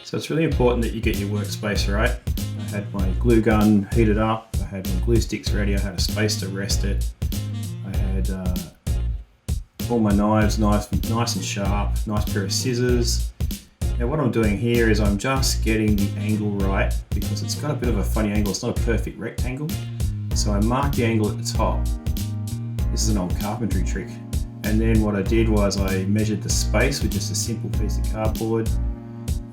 So it's really important that you get your workspace right. I had my glue gun heated up, I had my glue sticks ready, I had a space to rest it, I had all my knives nice and sharp, nice pair of scissors. Now what I'm doing here is I'm just getting the angle right because it's got a bit of a funny angle, it's not a perfect rectangle. So I mark the angle at the top. This is an old carpentry trick. And then what I did was I measured the space with just a simple piece of cardboard,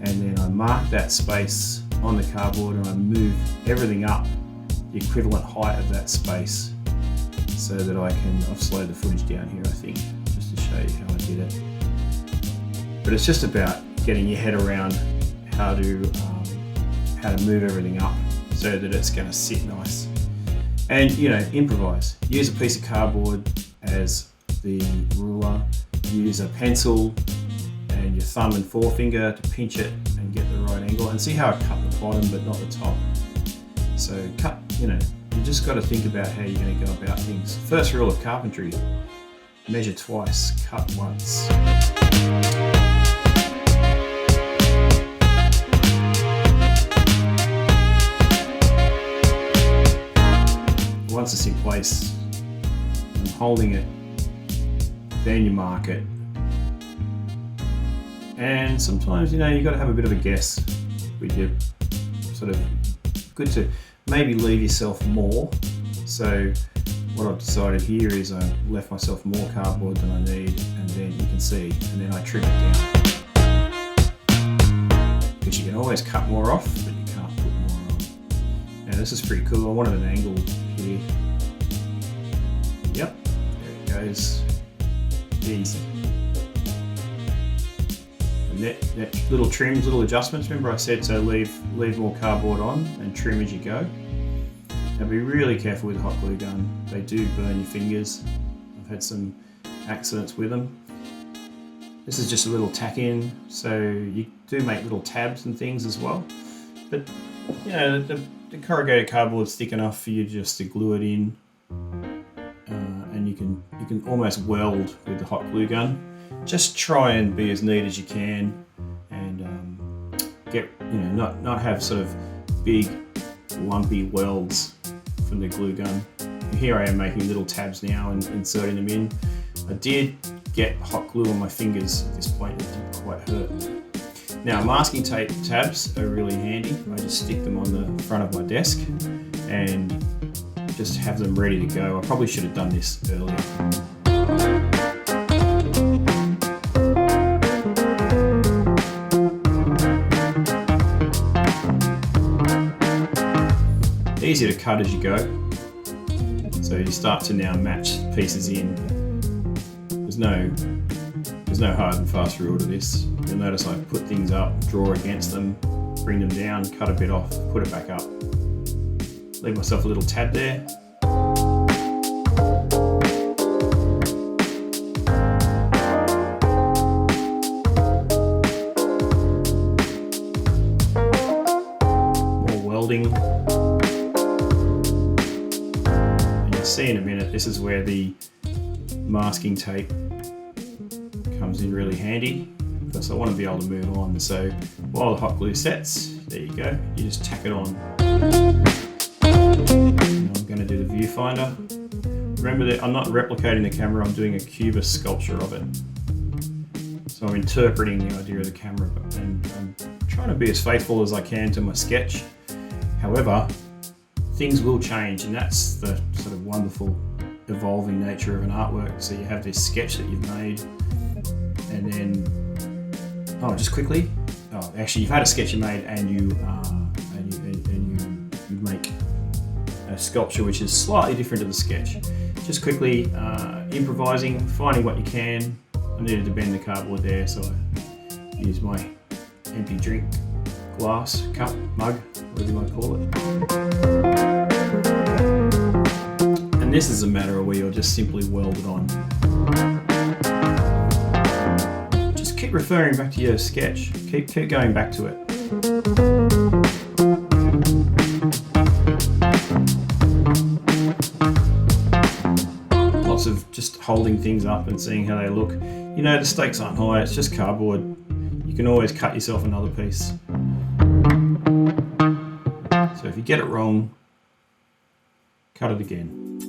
and then I marked that space on the cardboard and I moved everything up the equivalent height of that space so that I've slowed the footage down here I think, just to show you how I did it. But it's just about getting your head around how to move everything up so that it's going to sit nice. And improvise. Use a piece of cardboard as the ruler, use a pencil and your thumb and forefinger to pinch it and get the right angle, and see how I cut the bottom but not the top. So cut, you just got to think about how you're going to go about things. First rule of carpentry, measure twice, cut once. Once it's in place, I'm holding it, then you mark it. And sometimes, you've got to have a bit of a guess with your good to maybe leave yourself more. So what I've decided here is I've left myself more cardboard than I need, and then you can see, and then I trim it down. Because you can always cut more off, but you can't put more on. Now this is pretty cool. I wanted an angle here. Yep, there it goes. Easy. And that little trims, little adjustments. Remember I said to leave more cardboard on and trim as you go. Now be really careful with a hot glue gun. They do burn your fingers. I've had some accidents with them. This is just a little tack in, so you do make little tabs and things as well. But the corrugated cardboard's thick enough for you just to glue it in. And you can almost weld with the hot glue gun. Just try and be as neat as you can, and get not have sort of big lumpy welds from the glue gun. Here I am making little tabs now and inserting them in. I did get hot glue on my fingers at this point, it didn't quite hurt. Now masking tape tabs are really handy. I just stick them on the front of my desk and just have them ready to go. I probably should have done this earlier. Easy to cut as you go. So you start to now match pieces in. There's no hard and fast rule to this. You'll notice I put things up, draw against them, bring them down, cut a bit off, put it back up. Leave myself a little tab there. More welding. And you'll see in a minute, this is where the masking tape comes in really handy, because I want to be able to move on. So while the hot glue sets, there you go, you just tack it on. I'm going to do the viewfinder. Remember that I'm not replicating the camera, I'm doing a Cubist sculpture of it. So I'm interpreting the idea of the camera, and I'm trying to be as faithful as I can to my sketch. However, things will change, and that's the sort of wonderful evolving nature of an artwork. So you have this sketch that you've made, and then, just quickly, actually you've had a sketch you made, and you make a sculpture which is slightly different to the sketch. Just quickly improvising, finding what you can. I needed to bend the cardboard there, so I used my empty drink glass, cup, mug, whatever you want to call it. And this is a matter of where you'll just simply weld it on. Just keep referring back to your sketch. Keep going back to it. Lots of just holding things up and seeing how they look. The stakes aren't high, it's just cardboard. You can always cut yourself another piece. if you get it wrong, cut it again.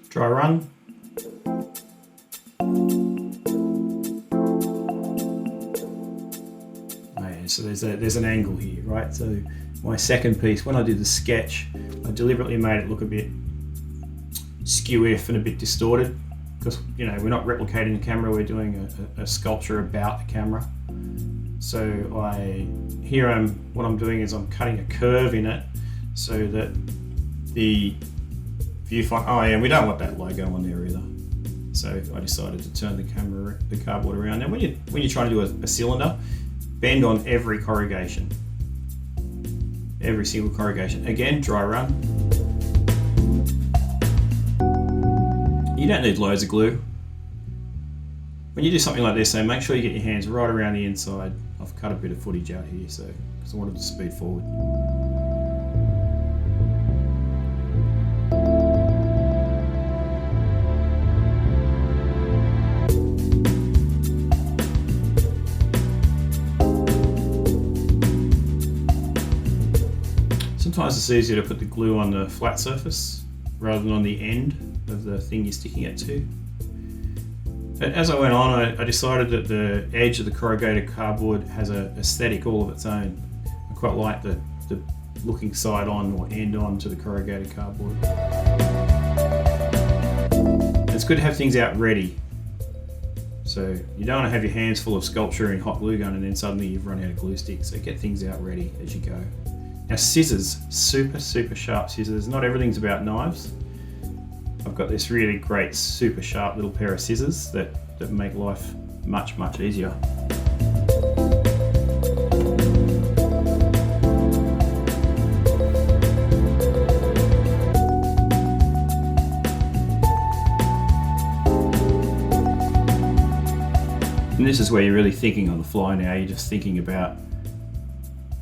Dry run. So there's an angle here, right? So my second piece, when I did the sketch, I deliberately made it look a bit skew-iff and a bit distorted, because we're not replicating the camera, we're doing a sculpture about the camera. So what I'm doing is I'm cutting a curve in it so that the viewfinder, oh yeah, and we don't want that logo on there either. So I decided to turn the cardboard around. Now when you're trying to do a cylinder, bend on every corrugation. Every single corrugation. Again, dry run. You don't need loads of glue. When you do something like this, so make sure you get your hands right around the inside. I've cut a bit of footage out here, so because I wanted to speed forward. Sometimes it's easier to put the glue on the flat surface rather than on the end of the thing you're sticking it to. But as I went on, I decided that the edge of the corrugated cardboard has an aesthetic all of its own. I quite like the looking side on or end on to the corrugated cardboard. It's good to have things out ready. So you don't want to have your hands full of sculpture and hot glue gun and then suddenly you've run out of glue sticks. So get things out ready as you go. Now scissors, super sharp scissors. Not everything's about knives. I've got this really great super sharp little pair of scissors that make life much easier. And this is where you're really thinking on the fly now. You're just thinking about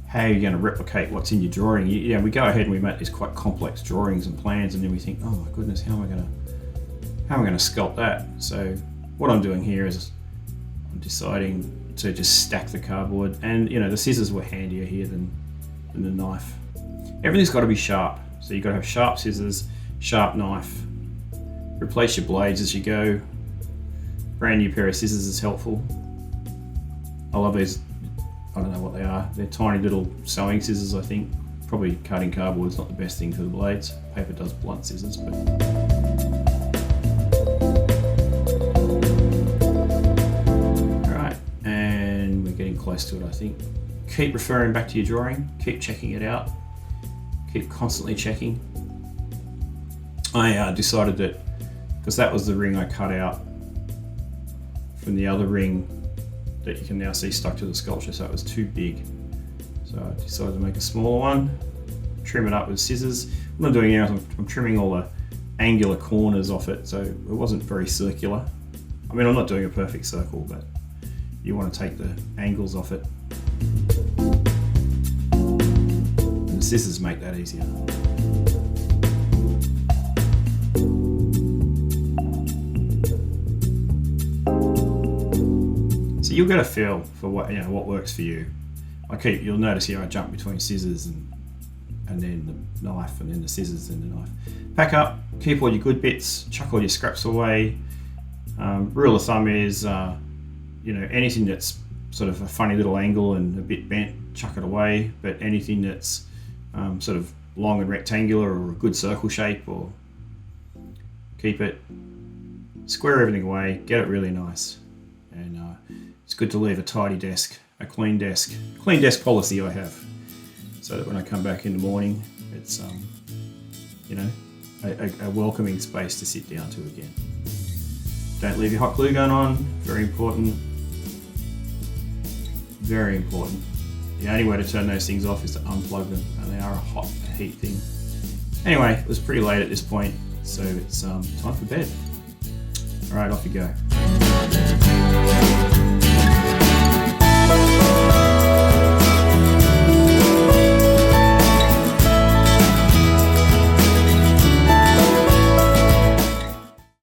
how you're going to replicate what's in your drawing. We go ahead and we make these quite complex drawings and plans, and then we think, oh my goodness, how am I going to sculpt that? So what I'm doing here is I'm deciding to just stack the cardboard, and the scissors were handier here than the knife. Everything's got to be sharp, so you've got to have sharp scissors, sharp knife. Replace your blades as you go. Brand new pair of scissors is helpful. I love these. I don't know what they are. They're tiny little sewing scissors, I think. Probably cutting cardboard's not the best thing for the blades. Paper does blunt scissors, but... Alright, and we're getting close to it, I think. Keep referring back to your drawing. Keep checking it out. Keep constantly checking. I decided that, because that was the ring I cut out from the other ring that you can now see stuck to the sculpture, so it was too big. So I decided to make a smaller one, trim it up with scissors. What I'm doing now is I'm trimming all the angular corners off it, so it wasn't very circular. I mean, I'm not doing a perfect circle, but you want to take the angles off it. And the scissors make that easier. You'll get a feel for what works for you. You'll notice here I jump between scissors and then the knife, and then the scissors and the knife. Pack up, keep all your good bits, chuck all your scraps away. Rule of thumb is, anything that's sort of a funny little angle and a bit bent, chuck it away. But anything that's sort of long and rectangular or a good circle shape, or keep it. Square everything away, get it really nice. And it's good to leave a tidy desk, a clean desk. Clean desk policy I have, so that when I come back in the morning, it's a welcoming space to sit down to again. Don't leave your hot glue gun on, very important. Very important. The only way to turn those things off is to unplug them, and they are a heat thing. Anyway, it was pretty late at this point, so it's time for bed. All right, off you go.